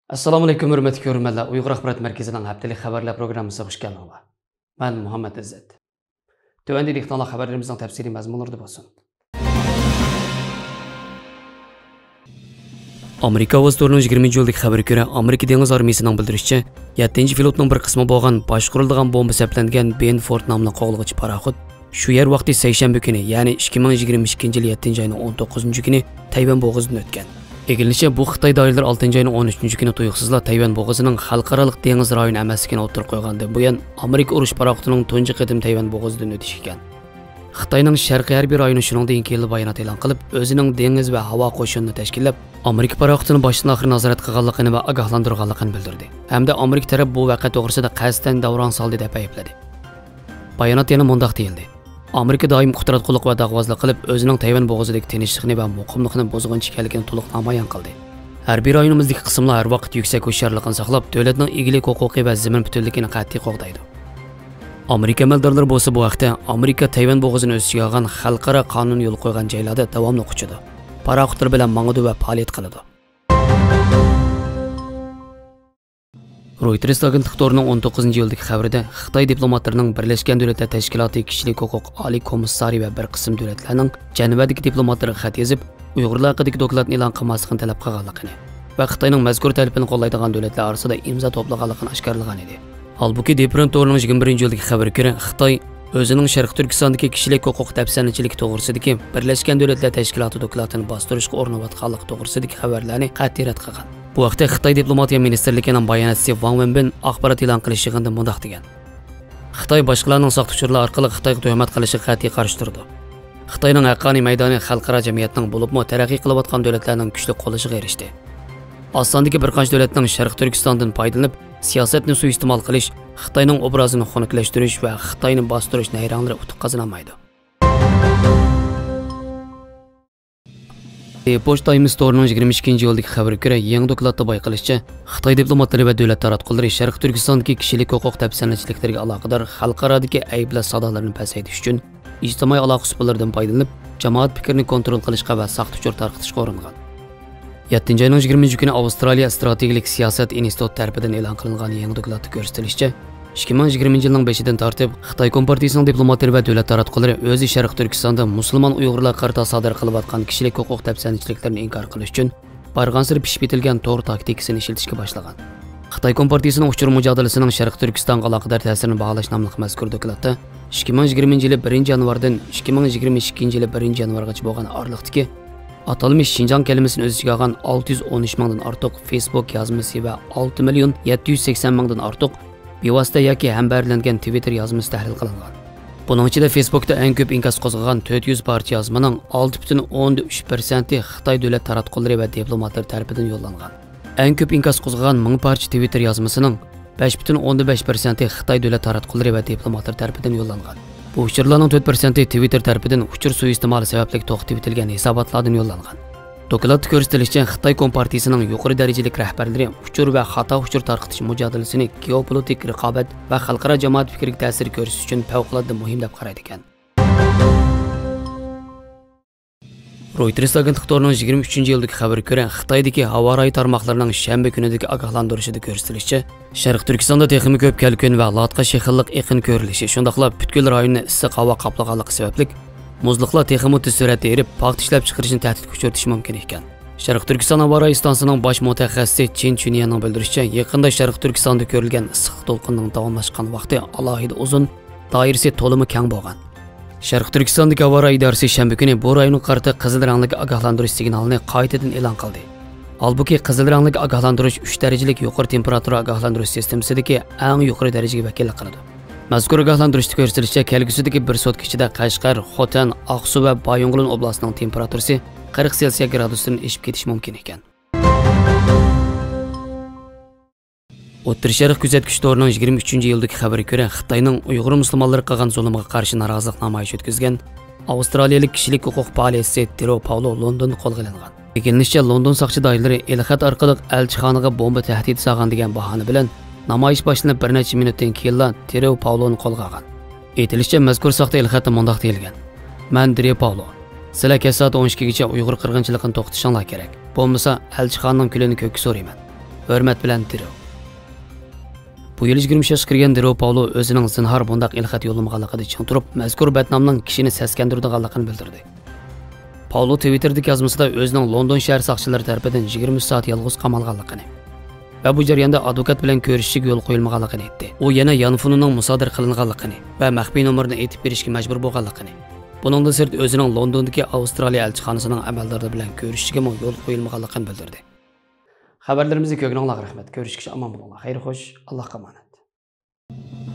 Assalomu alaykum hurmatli ko'ruvchilar. Uyg'ur axborot markazining haftalik xabarlar programmasiga xush keldinglar. Men Muhammad Izzat. Tövəndə diqqətlə xəbərlərimizin təfsili məzmunları olsun. Amerika Hava Storunun 20 yıldaki xəbərə görə Amerika Deniz Armiyasının bildirişçə 7-ci flotның bir qismi bolğan başqurulduğan bomba səplənən Benford namlı qoğulğucu paraxod şu yer vaxtı seyşənbə günü, yəni 2022-ci il 7-ci ayının 19-cu günü Tayvan boğazından ötən. Egilinişçə bu Xitay dairələri 6-cı ayının 13-cü günü tuyuqsuzla Tayvan boğazının xalqaralıq deniz rayonu əməsligini o'tirib qo'yganda bu yan Amerika urush paraxodining tunji qidim Tayvan boğazından ötiş ekan. Xitayning sharqiy harbiy rayoni shuningdek keyin bayonot e'lon qilib, o'zining dengiz va havo qo'shinini tashkillab, Amerika paraxodini boshdan oxir nazorat qilganligini va ogohlantirganligini bildirdi. Hamda Amerika taraf bu voqea to'g'risida qasddan davron soldi deb aybladi. Bayonot yana mundaq deyildi. Amerika doim qudratqulluq va dag'vozlik qilib, o'zining Tayvan bo'g'izidagi tinchlikni va muqimlikni buzg'unchi ekanligini to'liq namoyon qildi. Harbiy rayonimizdagi qismlar har vaqt yuksak hushyorlikni saqlab, davlatning egilik huquqi va zamin bütünlüğünü qat'iy qo'g'daydi. Amerika amaldorlari bo'lsa bu vaqtda Amerika Tayvan bo'g'izini o'z ichiga olgan xalqaro qonun yo'l qo'ygan joylarda davomli o'qishdi. Paraxodlar bilan mang'udi va faoliyat qiladi. Reuters agentligining 19-yildagi xabarida Xitoy diplomatlarining Birlashgan Davlatlar Tashkiloti kishilik huquq oliy komissari va bir qism davlatlarning Janubadagi diplomatlariga xat yozib, Uyg'urlar haqidagi dokladni e'lon qilmasligini talab qilganligini va Xitoyning mazkur talabini qo'llaydigan davlatlar orasida imzo to'plaganligini oshkorlagan edi. Holbuki Departament to'g'rining 21-yildagi xabarga ko'ra, Xitoy o'zining Sharq Turkistondagi kishilik huquq tafsirlanchiligi to'g'risidagi Birlashgan Davlatlar Tashkiloti dokladini bostirishga urinayotganligi to'g'risidagi xabarlarni qat'iy rad qilgan. Bu vaqtda Xitoy Diplomatiya ministrligining bayonotchisi Wang Wenbin axborot e'lon qilish yig'inida mundaq degan. Xitoy boshqalarning soxtacho'rlar orqali Xitoyga tuhmat qilishga qat'iy qarshi turdi. Xitoyning haqqoniy maydoni xalqaro jamiyatning bo'libmi taraqqiy qilayotgan davlatlarning kuchli qo'llashiga erishdi. Osmondagi bir qancha davlatning Sharq Turkistondan foydalanib, siyosatni suiiste'mol qilish, Xitoyning obrazini xunuklashtirish va Xitoyni bostirish nayranlari utuq qozonolmaydi. Post Times Store'ning 22-yildagi xabarga ko'ra, yangi dokladda bayqilishicha, Xitoy diplomatlari va davlat taratqullari Sharq Turkistondagi kishilik huquq tafsirlanchiliklariga aloqador xalqarodagi ayblar sadolarini pasaytirish uchun ijtimoiy aloqa usullaridan foydalanib, jamoat fikrini kontrol qilishga va saxta tarqatishga uringan. 7-ci ayning 20-ci kuni Avstraliya Strategik Siyosat Instituti tarafidan e'lon qilingan yangi dokladda ko'rsatilishicha, 2020-yilning 5-idan tortib Xitoy Kompartiyasining diplomatlari va davlat taratqullari o'zi Sharq Turkistonda musulmon Uyg'urlar qarta sodir qilayotgan kishilik huquq tafsirlanchiliklarini inkor qilish uchun barg'ansir pishib etilgan to'g'ri taktikasini ishlatishga boshlagan. Xitoy Kompartiyasining ushur mujodalasining Sharq Turkistonga aloqador ta'sirini baholash nomli mazkur dokladda 2020-yil 1-yanvardan 2022-yil 1-yanvargacha bo'lgan oralikdagi atalmış Şinjan kelimesini öz içine alan 613 mingdan ortiq Facebook yazması ve 6.780 mingdan ortiq bevosita yoki hambarlangan Twitter yazması tahlil qilingan. Buning ichida Facebookda eng ko'p inkas qo'zg'agan 400 parcha yozmaning 6.13% Xitoy davlat taratqullari va diplomatlar tomonidan yo'llangan. Eng ko'p inkas qo'zg'agan 1000 parcha Twitter yozmasining 5.15% Xitoy davlat taratqullari va diplomatlar tomonidan yo'llangan. Bu uçurlarning 4% Twitter tarafidan uçur suiiste'moli sababli to'xtatib etilgan hisobotlardan yo'llangan. Dokladda ko'rsatilishicha, Xitoy Kompartiyasining yuqori darajalik rahbarlari uçur va xato uçur tarqatish mujodalasini geopolitik raqobat va xalqaro jamoat fikriga ta'sir ko'rsatish uchun favqulodda muhim deb qaraydi ekan. Reuters agentligining 23-yildagi xabarga ko'ra, Xitoydagi havo rayi tarmoqlarining shanba kunidagi ogohlantirishida ko'rsatilishicha, Sharq Turkistonda texmi ko'p kalkun va latqa shexilliq eqin ko'rilishi, shundaqla butkul rayonni issiq havo qoplaganligi sababli muzliqlar texmi tez suratda erib, paxt ishlab chiqarishni tahdidga uchratishi mumkin ekan. Sharq Turkiston havo rayi stansiyasining bosh mutaxassisi Chin Chunyanning bildirishicha, yaqinda Sharq Turkistonda ko'rilgan issiq to'lqinning davomlashgan vaqti alohida uzun, doirasi to'limi keng bo'lgan. Sharq Turkistondagi havo rayi idorasi shanba kuni bu rayonga qarata qizil rangli ogohlantirish signalini qaytadan e'lon qildi. Holbuki qizil rangli ogohlantirish 3 darajalik yuqori temperatura ogohlantirish sistemasidagi eng yuqori darajaga vakillik qiladi. Mazkur ogohlantirishda ko'rsatilishicha, kelgusidagi 1 soat ichida Qashqar, Xotan, Aqsu va Bayonqulon oblasining temperaturasi 40 selsiya gradusdan oshib ketishi mumkin ekan. O'tir Sharq kuzatgich to'rining 23-yildagi xabarga ko'ra, Xitoyning Uyg'ur musulmonlari qilgan zulmga qarshi norozilik namoyishi o'tkazgan Avstraliyalik kishilik huquq faoliyatchisi Tero Paulo Londonda qo'lga olingan. Egilinishcha, London soqchi doiralari elxat orqali elchixonaga bomba tahdidi solgan degan bahona bilan namoyish boshlanib bir necha minutdan keyin Tero Pauloni qo'lga olgan. Aytilishicha, mazkur soxta elxatda mundaq deyilgan: "Men Tero Paulo, sizlar soat 12gacha Uyg'ur qirg'inchiligini to'xtatishinglar kerak. Bo'lmasa elchixonaning kulini ko'kka so'rayman. Hürmet bilen Dero. Bu yıl 23 yaşga kirgan Dero Paulo o'zining zinhor bundaq ilxat yo'llamag'anligida ching turib, mazkur badnomning kishini saskandirdiganligini bildirdi. Paulo Twitter'dagi yozmasida o'zining London shahar soqchilari tarafidan 20 soat yolg'iz qamalganligini va bu jarayonda advokat bilan ko'rishishga yo'l qo'yilmaganligini aytdi. U yana yonfonining musodir qilinganligini va maxfiy nomerini aytib berishga majbur bo'lganligini. Buningdan sirt o'zining Londondagi Avstraliya elchixonasining amaldori bilan ko'rishishga yo'l qo'yilmaganligini bildirdi. Xabarlarimizni ko'rganingizga rahmat. Ko'rishishga omon bo'linglar. Xayr xo'sh, Allohga omonat.